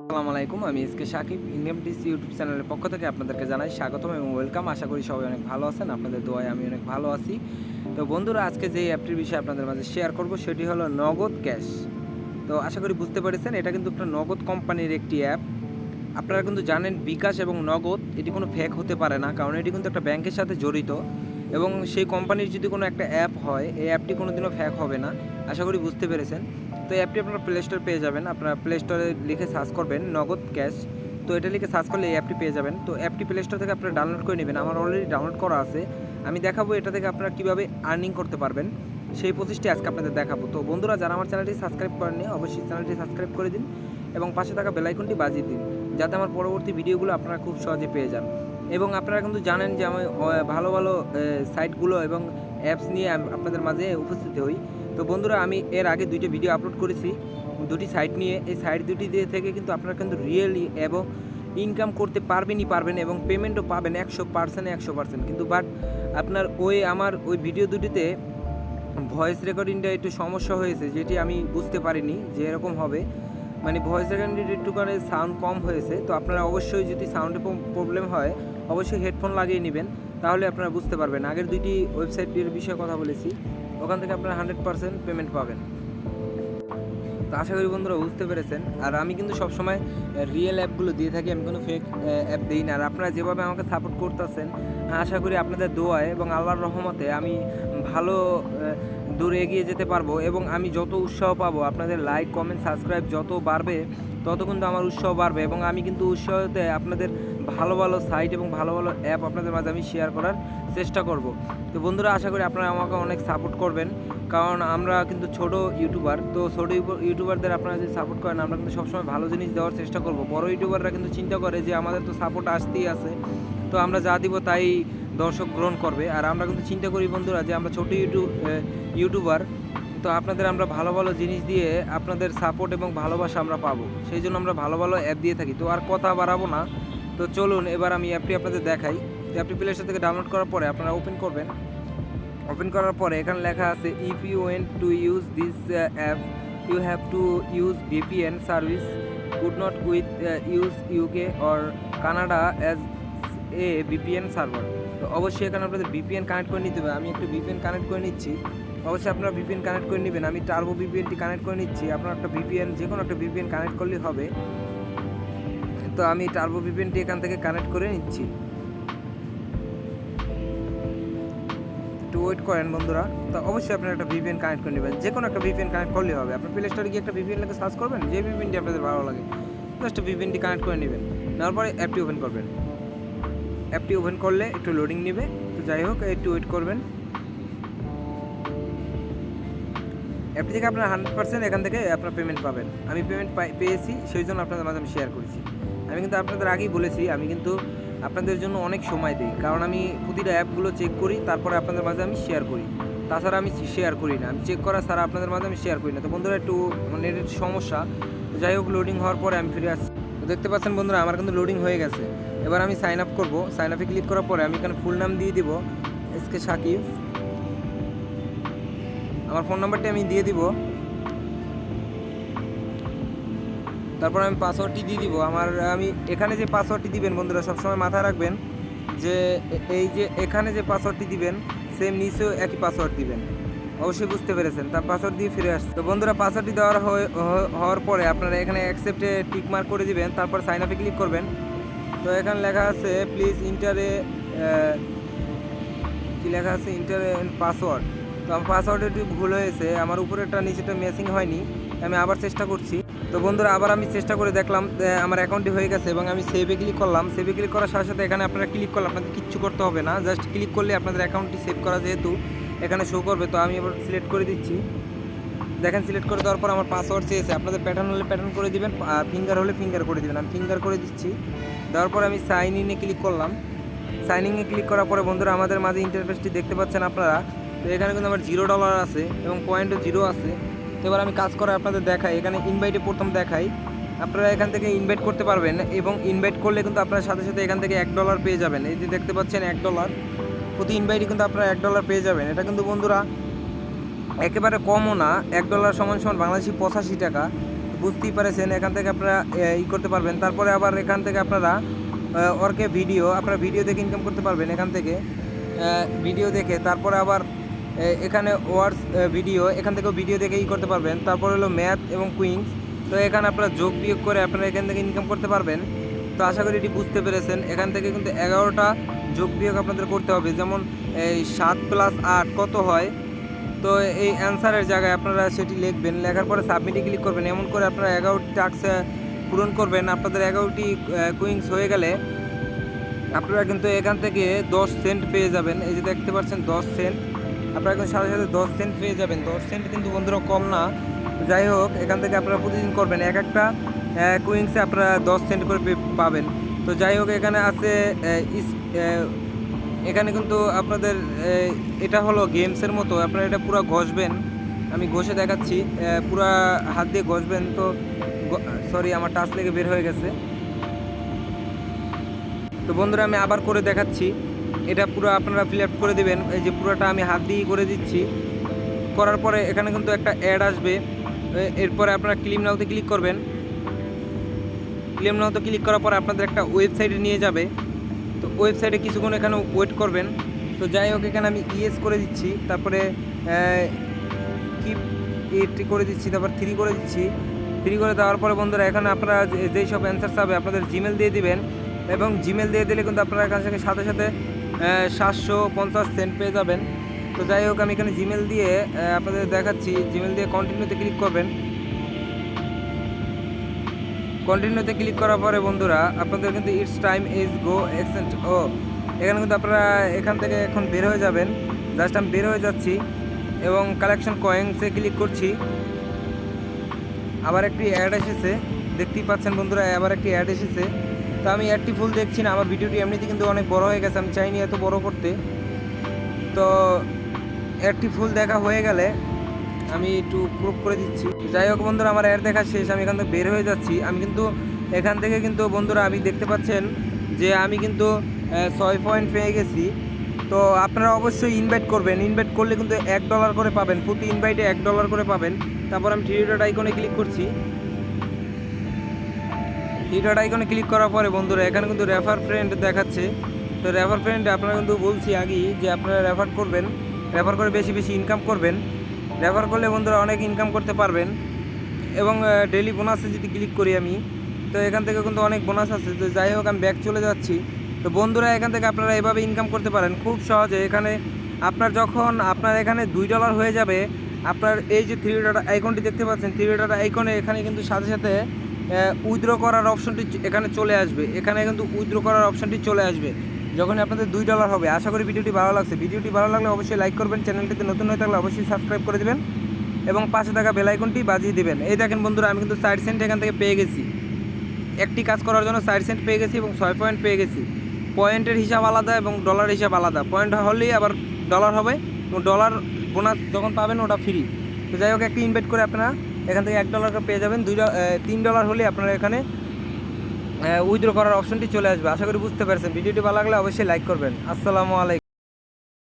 আসসালামু আলাইকুম। আমি SK Sakib income tips YouTube চ্যানেলের পক্ষ থেকে আপনাদেরকে জানাই স্বাগতম এবং ওয়েলকাম। আশা করি সবাই অনেক ভালো আছেন। আপনাদের দোয়ায় আমি অনেক ভালো আছি। তো বন্ধুরা, আজকে যে অ্যাপটির বিষয়ে আপনাদের মাঝে শেয়ার করব সেটি হলো নগদ ক্যাশ। তো আশা করি বুঝতে পেরেছেন, এটা কিন্তু একটা নগদ কোম্পানির একটি অ্যাপ। আপনারা কিন্তু জানেন বিকাশ এবং নগদ এটি কোনো ফেক হতে পারে না, কারণ এটি কিন্তু একটা ব্যাংকের সাথে জড়িত এবং সেই কোম্পানির যদি কোনো একটা অ্যাপ হয়, এই অ্যাপটি কোনো দিনও ফেক হবে না। আশা করি বুঝতে পেরেছেন। তো এই অ্যাপটি আপনারা প্লে স্টোরে পেয়ে যাবেন। আপনারা প্লে স্টোরে লিখে সার্চ করবেন নগদ ক্যাশ। তো এটা লিখে সার্চ করলে এই অ্যাপটি পেয়ে যাবেন। তো অ্যাপটি প্লে স্টোর থেকে আপনারা ডাউনলোড করে নেবেন। আমার অলরেডি ডাউনলোড করা আছে। আমি দেখাবো এটা থেকে আপনারা কীভাবে আর্নিং করতে পারবেন, সেই প্রসেসটি আজকে আপনাদের দেখাবো। তো বন্ধুরা, যারা আমার চ্যানেলটি সাবস্ক্রাইব করেননি অবশ্যই চ্যানেলটি সাবস্ক্রাইব করে দিন এবং পাশে থাকা বেল আইকনটি বাজিয়ে দিন, যাতে আমার পরবর্তী ভিডিওগুলো আপনারা খুব সহজে পেয়ে যান। এবং আপনারা কিন্তু জানেন যে আমি ভালো ভালো সাইটগুলো এবং অ্যাপস নিয়ে আপনাদের মাঝে উপস্থিত হই। তো বন্ধুরা, আমি এর আগে দুইটা ভিডিও আপলোড করেছি দুটি সাইট নিয়ে। এই সাইট দুটি থেকে কিন্তু আপনারা কিন্তু রিয়েলি এবং ইনকাম করতে পারবেন এবং পেমেন্টও পাবেন 100%। কিন্তু বাট আপনার আমার ওই ভিডিও দুটিতে ভয়েস রেকর্ডিংটা একটু সমস্যা হয়েছে, যেটি আমি বুঝতে পারিনি যে এরকম হবে। মানে ভয়েস রেকর্ডিংটা একটুখানি সাউন্ড কম হয়েছে। তো আপনারা অবশ্যই যদি সাউন্ডে প্রবলেম হয় অবশ্যই হেডফোন লাগিয়ে নেবেন, তাহলে আপনারা বুঝতে পারবেন। আগের দুইটি ওয়েবসাইটের বিষয়ে কথা বলেছি, ওখান থেকে আপনারা 100% পেমেন্ট পাবেন। তো আশা করি বন্ধুরা বুঝতে পেরেছেন। আর আমি কিন্তু সবসময় রিয়েল অ্যাপগুলো দিয়ে থাকি, আমি কোনো ফেক অ্যাপ দিই না। আর আপনারা যেভাবে আমাকে সাপোর্ট করতেছেন, আশা করি আপনাদের দোয়ায় এবং আল্লাহর রহমতে আমি ভালো দূরে এগিয়ে যেতে পারবো এবং আমি যত উৎসাহ পাবো, আপনাদের লাইক কমেন্ট সাবস্ক্রাইব যত বাড়বে তত কিন্তু আমার উৎসাহ বাড়বে এবং আমি কিন্তু উৎসাহতে আপনাদের ভালো ভালো সাইট এবং ভালো ভালো অ্যাপ আপনাদের মাঝে আমি শেয়ার করার চেষ্টা করব। তো বন্ধুরা, আশা করি আপনারা আমাকে অনেক সাপোর্ট করবেন, কারণ আমরা কিন্তু ছোট ইউটিউবার। তো ছোটো ইউটিউবারদের আপনারা যদি সাপোর্ট করেন, আমরা কিন্তু সবসময় ভালো জিনিস দেওয়ার চেষ্টা করব। বড় ইউটিউবাররা কিন্তু চিন্তা করে যে আমাদের তো সাপোর্ট আসতেই আছে, তো আমরা যা দিব তাই দর্শক গ্রহণ করবে। আর আমরা কিন্তু চিন্তা করি বন্ধুরা যে আমরা ছোটো ইউটিউবার, তো আপনাদের আমরা ভালো ভালো জিনিস দিয়ে আপনাদের সাপোর্ট এবং ভালোবাসা আমরা পাবো, সেই জন্য আমরা ভালো ভালো অ্যাপ দিয়ে থাকি। তো আর কথা বাড়াবো না, তো চলুন এবার আমি অ্যাপটি আপনাদের দেখাই। অ্যাপটি প্লে স্টোর থেকে ডাউনলোড করার পরে আপনারা ওপেন করবেন। ওপেন করার পরে এখানে লেখা আছে if you went to use this app you have to use VPN service could not with use UK or Canada as a VPN server. তো অবশ্যই এখানে আপনাদের ভিপিএন কানেক্ট করে নিতে হবে। আমি একটু ভিপিএন কানেক্ট করে নিচ্ছি। অবশ্যই আপনারা ভিপিএন কানেক্ট করে নেবেন। আমি টার্বো ভিপিএনটি কানেক্ট করে নিচ্ছি। আপনার একটা ভিপিএন, যে কোনো একটা ভিপিএন কানেক্ট করলেই হবে। তো আমি টার্বো ভিপিএনটি এখান থেকে কানেক্ট করে নিচ্ছি। একটু ওয়েট করেন বন্ধুরা। তো অবশ্যই আপনারা একটা ভিপিএন কানেক্ট করে নেবেন, যে কোনো একটা ভিপিএন কানেক্ট করলেই হবে। আপনার প্লে স্টোরে গিয়ে একটা ভিপিএন লাগে সার্চ করবেন, যে ভিপিএনটি আপনাদের ভালো লাগে জাস্ট ভিপিএনটি কানেক্ট করে নেবেন। নেওয়ার পরে অ্যাপটি ওপেন করবেন। অ্যাপটি ওপেন করলে একটু লোডিং নেবে, তো যাই হোক একটু ওয়েট করবেন। অ্যাপটি থেকে আপনার 100% এখান থেকে আপনার পেমেন্ট পাবেন। আমি পেমেন্ট পেয়েছি, সেই জন্য আপনাদের মাঝে আমি শেয়ার করেছি। আমি কিন্তু আপনাদের আগেই বলেছি, আমি কিন্তু আপনাদের জন্য অনেক সময় দিই, কারণ আমি প্রতিটা অ্যাপগুলো চেক করি, তারপরে আপনাদের মাঝে আমি শেয়ার করি। তাছাড়া আমি শেয়ার করি না, আমি চেক করা ছাড়া আপনাদের মাঝে আমি শেয়ার করি না। তো বন্ধুরা, একটু নেটের সমস্যা, তো যাই হোক লোডিং হওয়ার পরে আমি ফিরে আসছি। তো দেখতে পাচ্ছেন বন্ধুরা, আমার কিন্তু লোডিং হয়ে গেছে। এবার আমি সাইন আপ করবো। সাইন আপে ক্লিক করার পরে আমি এখানে ফুল নাম দিয়ে দিব এসকে সাকিব। আমার ফোন নাম্বারটি আমি দিয়ে দিব, তারপর আমি পাসওয়ার্ডটি দিয়ে দিব। আমি এখানে যে পাসওয়ার্ডটি দিবেন বন্ধুরা, সবসময় মাথায় রাখবেন যে এই যে এখানে যে পাসওয়ার্ডটি দিবেন সেম নিচেও একই পাসওয়ার্ড দিবেন। অবশ্যই বুঝতে পেরেছেন। তার পাসওয়ার্ড দিয়ে ফিরে আসছে। তো বন্ধুরা, পাসওয়ার্ডটি হওয়ার পরে আপনারা এখানে অ্যাকসেপ্টে টিক মার্ক করে দিবেন, তারপর সাইন আপে ক্লিক করবেন। তো এখানে লেখা আছে প্লিজ ইন্টারে কি লেখা আছে ইন্টার পাসওয়ার্ড। তো আমার পাসওয়ার্ড একটু ভুল হয়েছে, আমার উপরেরটা নিচেটা ম্যাচিং হয়নি। আমি আবার চেষ্টা করছি। তো বন্ধুরা, আবার আমি চেষ্টা করে দেখলাম, আমার অ্যাকাউন্টটি হয়ে গেছে এবং আমি সেভে ক্লিক করলাম। সেভে ক্লিক করার সাথে সাথে এখানে আপনারা ক্লিক করলে আপনাদের কিচ্ছু করতে হবে না, জাস্ট ক্লিক করলে আপনাদের অ্যাকাউন্টটি সেভ করা যেহেতু এখানে শো করবে। তো আমি এবার সিলেক্ট করে দিচ্ছি। দেখেন, সিলেক্ট করে দেওয়ার পর আমার পাসওয়ার্ড চেয়েছে। আপনাদের প্যাটার্ন হলে প্যাটার্ন করে দিবেন, আর ফিঙ্গার হলে ফিঙ্গার করে দিবেন। আমি ফিঙ্গার করে দিচ্ছি। দেওয়ার পরে আমি সাইন ইনে ক্লিক করলাম। সাইন ইনে ক্লিক করার পরে বন্ধুরা, আমাদের মাঝে ইন্টারফেসটি দেখতে পাচ্ছেন আপনারা। তো এখানে কিন্তু আমার $0 আছে এবং পয়েন্টও 0 আছে। তো এবার আমি কাজ করে আপনাদের দেখাই। এখানে ইনভাইটে প্রথম দেখাই, আপনারা এখান থেকে ইনভাইট করতে পারবেন এবং ইনভাইট করলে কিন্তু আপনার সাথে সাথে এখান থেকে $1 পেয়ে যাবেন। এই যে দেখতে পাচ্ছেন $1 প্রতি ইনভাইটে কিন্তু আপনারা $1 পেয়ে যাবেন। এটা কিন্তু বন্ধুরা একেবারে কমও না। $1 সমান বাংলাদেশি 85 টাকা। বুঝতেই পারেছেন, এখান থেকে আপনারা করতে পারবেন। তারপরে আবার এখান থেকে আপনারা ওরকে আপনারা ভিডিও দেখে ইনকাম করতে পারবেন। এখান থেকে ভিডিও দেখে তারপরে আবার এখানে ওয়ার্ডস ভিডিও, এখান থেকেও ভিডিও দেখে করতে পারবেন। তারপর হলো ম্যাথ এবং কুইংস, তো এখানে আপনারা যোগ বিয়োগ করে আপনারা এখান থেকে ইনকাম করতে পারবেন। তো আশা করি এটি বুঝতে পেরেছেন। এখান থেকে কিন্তু 11টা যোগ বিয়োগ আপনাদের করতে হবে, যেমন এই 7 + 8 কত হয়। তো এই অ্যান্সারের জায়গায় আপনারা সেটি লিখবেন, লেখার পরে সাবমিটে ক্লিক করবেন। এমন করে আপনারা 11টি টাস্ক পূরণ করবেন। আপনাদের 11টি কুইংস হয়ে গেলে আপনারা কিন্তু এখান থেকে 10 সেন্ট পেয়ে যাবেন। এই যে দেখতে পাচ্ছেন 10 সেন্ট, আপনারা কিন্তু সাথে সাথে 10 সেন্ট পেয়ে যাবেন। 10 সেন্ট কিন্তু বন্ধুরা কম না। যাই হোক, এখান থেকে আপনারা প্রতিদিন করবেন, এক একটা কুইংসে আপনারা 10 সেন্ট করে পাবেন। তো যাই হোক, এখানে আছে এখানে কিন্তু আপনাদের এটা হলো গেমসের মতো, আপনারা এটা পুরো ঘষবেন। আমি ঘষে দেখাচ্ছি, পুরা হাত দিয়ে ঘষবেন। তো সরি, আমার টাচ লেগে বের হয়ে গেছে। তো বন্ধুরা আমি আবার করে দেখাচ্ছি, এটা পুরো আপনারা ফিল আপ করে দেবেন। এই যে পুরোটা আমি হাত দিয়েই করে দিচ্ছি। করার পরে এখানে কিন্তু একটা অ্যাড আসবে, এরপরে আপনারা ক্লেম নাওতে ক্লিক করবেন। ক্লেম নাওতে ক্লিক করার পরে আপনাদের একটা ওয়েবসাইটে নিয়ে যাবে। তো ওয়েবসাইটে কিছুক্ষণ এখানে ওয়েট করবেন। তো যাই হোক, এখানে আমি ইয়েস করে দিচ্ছি, তারপরে কিপ ইট করে দিচ্ছি, তারপর 3 করে দিচ্ছি। 3 করে দেওয়ার পরে বন্ধুরা এখানে আপনারা যেই সব অ্যান্সার চাবে আপনাদের জিমেল দিয়ে দিবেন, এবং জিমেল দিয়ে দিলে কিন্তু আপনারা এখান থেকে সাথে সাথে 750 সেন্ট পেয়ে যাবেন। তো যাই হোক, আমি এখানে জিমেল দিয়ে আপনাদের দেখাচ্ছি। জিমেল দিয়ে কন্টিনিউতে ক্লিক করবেন। কন্টিনিউতে ক্লিক করার পরে বন্ধুরা আপনাদের কিন্তু it's time is go Xcent এখানে কিন্তু আপনারা এখান থেকে এখন বের হয়ে যাবেন। জাস্ট আমি বের হয়ে যাচ্ছি এবং কালেকশন কয়েন্সে ক্লিক করছি। আবার একটি অ্যাড এসেছে, দেখতেই পাচ্ছেন বন্ধুরা, আবার একটি অ্যাড এসেছে। তো আমি অ্যাডটি ফুল দেখছি না, আমার ভিডিওটি এমনিতে কিন্তু অনেক বড় হয়ে গেছে, আমি চাইনি এত বড় করতে। তো অ্যাডটি ফুল দেখা হয়ে গেলে আমি একটু প্রুফ করে দিচ্ছি। যাই হোক বন্ধুরা, আমার অ্যাড দেখা শেষ, আমি এখান থেকে বের হয়ে যাচ্ছি। আমি কিন্তু এখান থেকে কিন্তু বন্ধুরা আমি দেখতে পাচ্ছেন যে আমি কিন্তু 6 পয়েন্ট পেয়ে গেছি। তো আপনারা অবশ্যই ইনভাইট করবেন, ইনভাইট করলে কিন্তু $1 করে পাবেন, প্রতি ইনভাইটে $1 করে পাবেন। তারপর আমি 3 ডট আইকনে ক্লিক করছি। 3 ডট আইকনে ক্লিক করার পরে বন্ধুরা এখানে কিন্তু রেফার ফ্রেন্ড দেখাচ্ছে। তো রেফার ফ্রেন্ড আপনারা কিন্তু বলছি আগেই যে আপনারা রেফার করবেন, রেফার করে বেশি বেশি ইনকাম করবেন। রেফার করলে বন্ধুরা অনেক ইনকাম করতে পারবেন। এবং ডেইলি বোনাসে যদি ক্লিক করি আমি, তো এখান থেকে কিন্তু অনেক বোনাস আছে। তো যাই হোক, আমি ব্যাক চলে যাচ্ছি। তো বন্ধুরা এখান থেকে আপনারা এভাবে ইনকাম করতে পারেন খুব সহজে। এখানে যখন আপনার এখানে $2 হয়ে যাবে, আপনার এই যে 3 ডট আইকনটি দেখতে পাচ্ছেন, 3 ডট আইকনে এখানে কিন্তু সাথে সাথে উইথড্র করার অপশনটি এখানে চলে আসবে। এখানে কিন্তু উইথড্র করার অপশনটি চলে আসবে যখন আপনাদের $2 হবে। আশা করি ভিডিওটি ভালো লাগছে। ভিডিওটি ভালো লাগলে অবশ্যই লাইক করবেন, চ্যানেলটিতে নতুন হয়ে থাকলে অবশ্যই সাবস্ক্রাইব করে দেবেন এবং পাশে থাকা বেল আইকনটি বাজিয়ে দেবেন। এই দেখেন বন্ধুরা, আমি কিন্তু 4 সেন্ট এখান থেকে পেয়ে গেছি। একটি কাজ করার জন্য 4 সেন্ট পেয়ে গেছি এবং 6 পয়েন্ট পেয়ে গেছি। পয়েন্টের হিসাব আলাদা এবং ডলার হিসাব আলাদা। পয়েন্ট হলেই আবার ডলার হবে, এবং ডলার বোনাস যখন পাবেন ওটা ফ্রি। তো যাই হোক, একটি ইনভাইট করে আপনারা এখান থেকে $1 পেয়ে যাবেন। $3 হলে আপনারা এখানে উইথড্র করার অপশনটি চলে আসবে। আশা করি বুঝতে পারছেন। ভিডিওটি ভালো লাগলে অবশ্যই লাইক করবেন। আসসালামু আলাইকুম।